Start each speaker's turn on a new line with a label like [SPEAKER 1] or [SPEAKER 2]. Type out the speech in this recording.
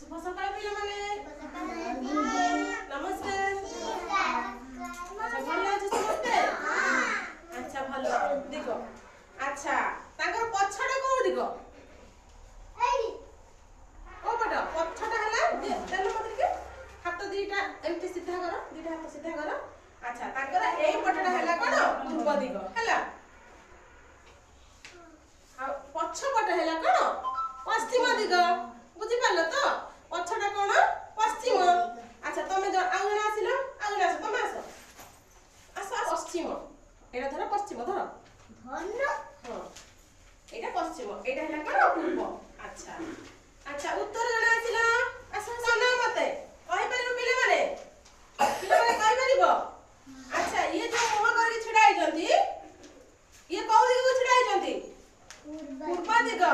[SPEAKER 1] शुभ सकाळ पिलाମାନେ नमस्कार। अच्छा भल अछि समस्ते अच्छा भल देखो अच्छा ताकर पछडा को देखो ओ पट पछडा हला देल मत के हाथ दीटा एमती सीधा करो दीटा हाथ सीधा करो। अच्छा ताकर एई पटडा हला कोन पूर्व दिग हला आ पछ पट हला कोन पश्चिम दिग बुझी पालो तो पछडा कोन पश्चिम। अच्छा तमे आउना आसिलो आउना आसो तमे आसो आसो पश्चिम एटा धर पश्चिम धर धन हां एटा पश्चिम एटा हला कोन पूर्व। अच्छा अच्छा उत्तर जणा आसिलो आसो सना मते कहि परिबो पिले माने कहि परिबो। अच्छा ये जो मुह करके छिड़ाई जंती ये कौ दिग को छिड़ाई जंती पूर्व दिग